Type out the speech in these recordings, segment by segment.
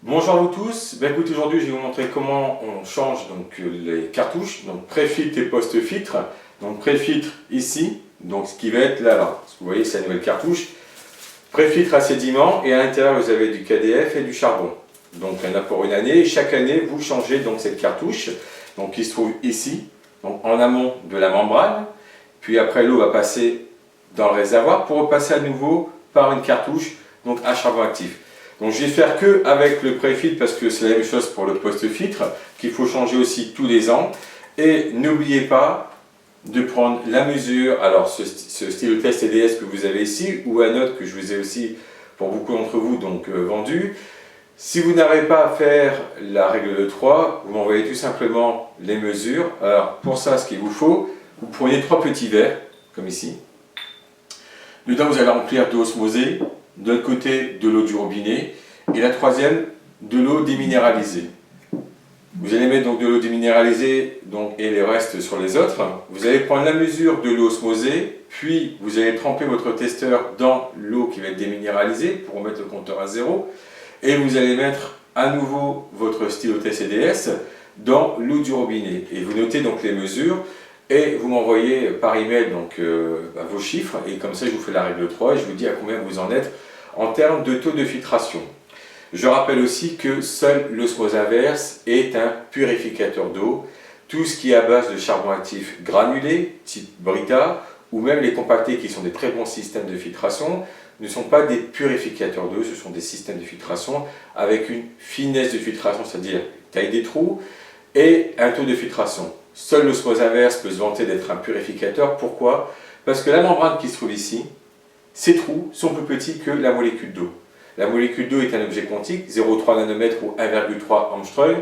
Bonjour à vous tous. Écoutez, aujourd'hui je vais vous montrer comment on change donc les cartouches, donc pré-filtre et post-filtre. Donc pré-filtre ici, donc ce qui va être là. Vous voyez, c'est la nouvelle cartouche. Pré-filtre à sédiment et à l'intérieur vous avez du KDF et du charbon. Donc il y en a pour une année. Chaque année vous changez donc cette cartouche, donc qui se trouve ici, donc en amont de la membrane. Puis après l'eau va passer dans le réservoir pour repasser à nouveau par une cartouche donc à charbon actif. Donc je vais faire que avec le pré-filtre parce que c'est la même chose pour le post-filtre qu'il faut changer aussi tous les ans. Et n'oubliez pas de prendre la mesure, alors ce stylotest TDS que vous avez ici ou un autre que je vous ai aussi pour beaucoup d'entre vous donc vendu. Si vous n'arrivez pas à faire la règle de 3, vous m'envoyez tout simplement les mesures. Alors pour ça, ce qu'il vous faut, vous prenez 3 petits verres, comme ici. Dedans, vous allez remplir d'eau osmosée, de l'autre côté de l'eau du robinet, et la troisième, de l'eau déminéralisée. Vous allez mettre donc de l'eau déminéralisée et les restes sur les autres. Vous allez prendre la mesure de l'eau osmosée, puis vous allez tremper votre testeur dans l'eau qui va être déminéralisée pour remettre le compteur à 0. Et vous allez mettre à nouveau votre stylotest CDS dans l'eau du robinet. Et vous notez donc les mesures et vous m'envoyez par email donc, vos chiffres. Et comme ça, je vous fais la règle 3 et je vous dis à combien vous en êtes en termes de taux de filtration. Je rappelle aussi que seul l'osmose inverse est un purificateur d'eau. Tout ce qui est à base de charbon actif granulé, type Brita, ou même les compactés qui sont des très bons systèmes de filtration, ne sont pas des purificateurs d'eau, ce sont des systèmes de filtration avec une finesse de filtration, c'est-à-dire taille des trous et un taux de filtration. Seul l'osmose inverse peut se vanter d'être un purificateur. Pourquoi? Parce que la membrane qui se trouve ici, ces trous sont plus petits que la molécule d'eau. La molécule d'eau est un objet quantique, 0,3 nanomètres ou 1,3 angstrom.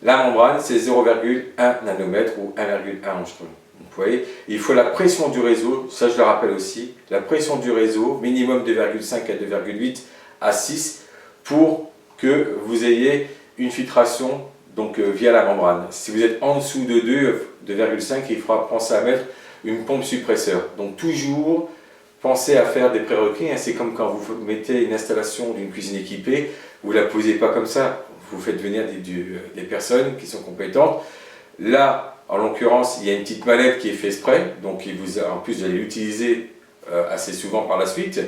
La membrane, c'est 0,1 nanomètre ou 1,1 angstrom. Vous voyez, il faut la pression du réseau, ça je le rappelle aussi, la pression du réseau, minimum 2,5 à 2,8 à 6 pour que vous ayez une filtration donc, via la membrane. Si vous êtes en dessous de 2,5, il faudra penser à mettre une pompe suppresseur. Donc toujours pensez à faire des prérequis, c'est comme quand vous mettez une installation d'une cuisine équipée, vous ne la posez pas comme ça, vous faites venir des personnes qui sont compétentes. Là, en l'occurrence, il y a une petite mallette qui est faite exprès, donc en plus vous allez l'utiliser assez souvent par la suite.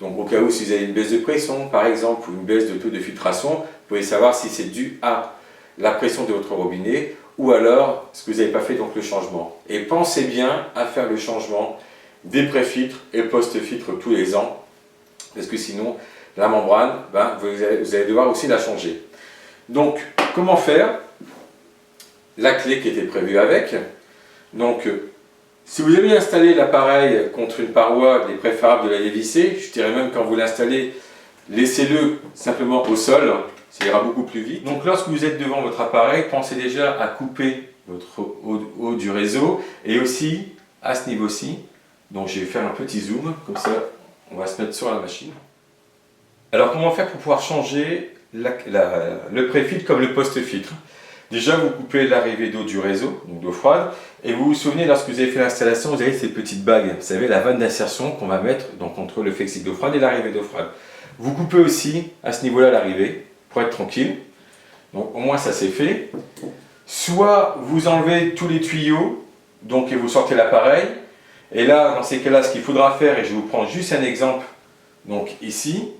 Donc au cas où si vous avez une baisse de pression par exemple, ou une baisse de taux de filtration, vous pouvez savoir si c'est dû à la pression de votre robinet, ou alors ce que vous n'avez pas fait, donc le changement. Et pensez bien à faire le changement des pré-filtres et post-filtres tous les ans, parce que sinon la membrane, vous allez devoir aussi la changer. Donc comment faire? La clé qui était prévue avec. Donc si vous avez installé l'appareil contre une paroi, il est préférable de la dévisser. Je dirais même quand vous l'installez, laissez-le simplement au sol, ça ira beaucoup plus vite. Donc lorsque vous êtes devant votre appareil, pensez déjà à couper votre haut du réseau et aussi à ce niveau-ci. Donc je vais faire un petit zoom, comme ça on va se mettre sur la machine. Alors comment faire pour pouvoir changer le pré-filtre comme le post-filtre? Déjà vous coupez l'arrivée d'eau du réseau, donc d'eau froide, et vous vous souvenez lorsque vous avez fait l'installation, vous avez ces petites bagues, vous savez la vanne d'insertion qu'on va mettre donc, entre le flexible d'eau froide et l'arrivée d'eau froide. Vous coupez aussi à ce niveau-là l'arrivée, pour être tranquille, donc au moins ça c'est fait. Soit vous enlevez tous les tuyaux, donc et vous sortez l'appareil. Et là, dans ces cas-là, ce qu'il faudra faire, et je vais vous prendre juste un exemple, donc ici,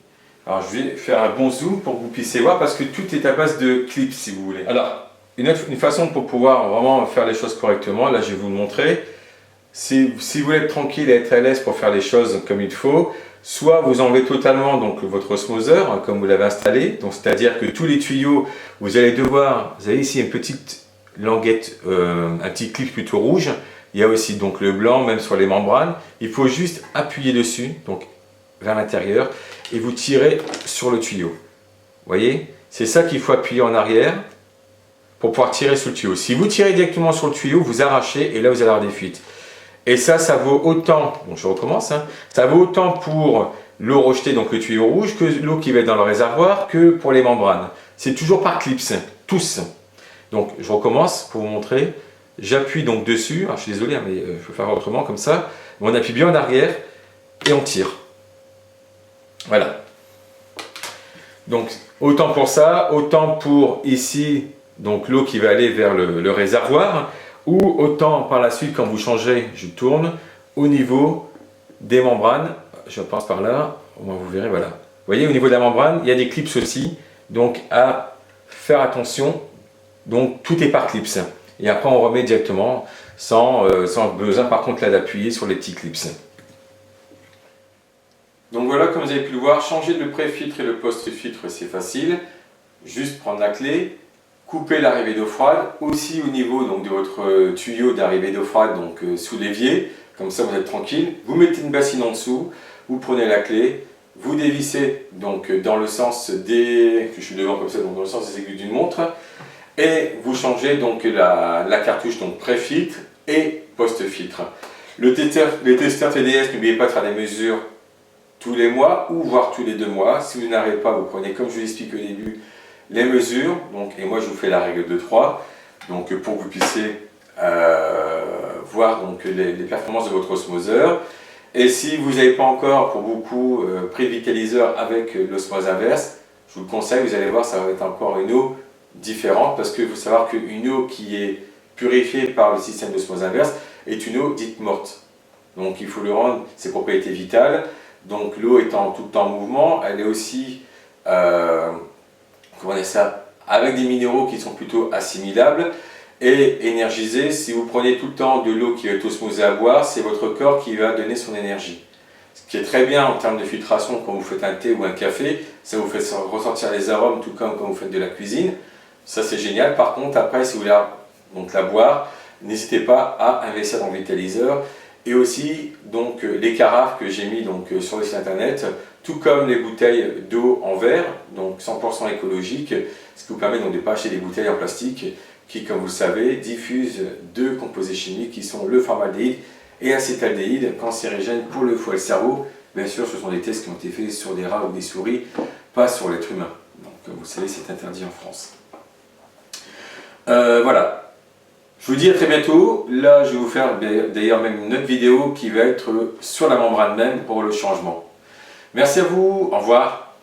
alors je vais faire un bon zoom pour que vous puissiez voir, parce que tout est à base de clips, si vous voulez. Alors, une façon pour pouvoir vraiment faire les choses correctement, là je vais vous le montrer, si vous voulez être tranquille et être à l'aise pour faire les choses comme il faut, soit vous enlevez totalement donc, votre osmoseur, comme vous l'avez installé, donc c'est-à-dire que tous les tuyaux, vous allez devoir, vous avez ici une petite languette, un petit clip plutôt rouge. Il y a aussi donc le blanc, même sur les membranes. Il faut juste appuyer dessus, donc vers l'intérieur, et vous tirez sur le tuyau. Vous voyez? C'est ça qu'il faut appuyer en arrière pour pouvoir tirer sur le tuyau. Si vous tirez directement sur le tuyau, vous arrachez et là vous allez avoir des fuites. Et ça vaut autant, bon je recommence, ça vaut autant pour l'eau rejetée, donc le tuyau rouge, que l'eau qui va être dans le réservoir, que pour les membranes. C'est toujours par clips, tous. Donc je recommence pour vous montrer. J'appuie donc dessus, alors je suis désolé mais il faut faire autrement comme ça, on appuie bien en arrière et on tire. Voilà. Donc autant pour ça, autant pour ici, donc l'eau qui va aller vers le réservoir, ou autant par la suite quand vous changez, je tourne, au niveau des membranes, je passe par là, vous verrez, voilà. Vous voyez, au niveau de la membrane, il y a des clips aussi, donc à faire attention, donc tout est par clips. Et après on remet directement, sans besoin par contre là d'appuyer sur les petits clips. Donc voilà, comme vous avez pu le voir, changer le pré-filtre et le post-filtre, c'est facile. Juste prendre la clé, couper l'arrivée d'eau froide, aussi au niveau donc, de votre tuyau d'arrivée d'eau froide, donc sous l'évier, comme ça vous êtes tranquille. Vous mettez une bassine en dessous, vous prenez la clé, vous dévissez donc dans le sens des, je suis devant comme ça, donc dans le sens des aiguilles d'une montre, et vous changez donc la cartouche donc pré-filtre et post-filtre. Les testeurs TDS, n'oubliez pas de faire des mesures tous les mois ou voire tous les 2 mois. Si vous n'arrivez pas, vous prenez, comme je vous explique au début, les mesures. Donc, et moi, je vous fais la règle de 3 donc, pour que vous puissiez voir donc, les performances de votre osmoseur. Et si vous n'avez pas encore, pour beaucoup, pris le vitaliseur avec l'osmose inverse, je vous le conseille, vous allez voir, ça va être encore une eau différente parce qu'il faut savoir qu'une eau qui est purifiée par le système d'osmose inverse est une eau dite morte. Donc, il faut lui rendre ses propriétés vitales. Donc l'eau étant tout le temps en mouvement, elle est aussi comment dire ça, avec des minéraux qui sont plutôt assimilables et énergisés. Si vous prenez tout le temps de l'eau qui est osmosée à boire, c'est votre corps qui va donner son énergie. Ce qui est très bien en termes de filtration quand vous faites un thé ou un café, ça vous fait ressortir les arômes tout comme quand vous faites de la cuisine. Ça c'est génial. Par contre après si vous voulez donc, la boire, n'hésitez pas à investir dans le vitaliseur. Et aussi donc, les carafes que j'ai mis donc, sur le site internet, tout comme les bouteilles d'eau en verre, donc 100% écologique, ce qui vous permet donc de ne pas acheter des bouteilles en plastique qui, comme vous le savez, diffusent 2 composés chimiques qui sont le formaldéhyde et acétaldéhyde, cancérigènes pour le foie et le cerveau. Bien sûr, ce sont des tests qui ont été faits sur des rats ou des souris, pas sur l'être humain. Donc, comme vous savez, c'est interdit en France. Voilà. Je vous dis à très bientôt. Là, je vais vous faire d'ailleurs même une autre vidéo qui va être sur la membrane même pour le changement. Merci à vous. Au revoir.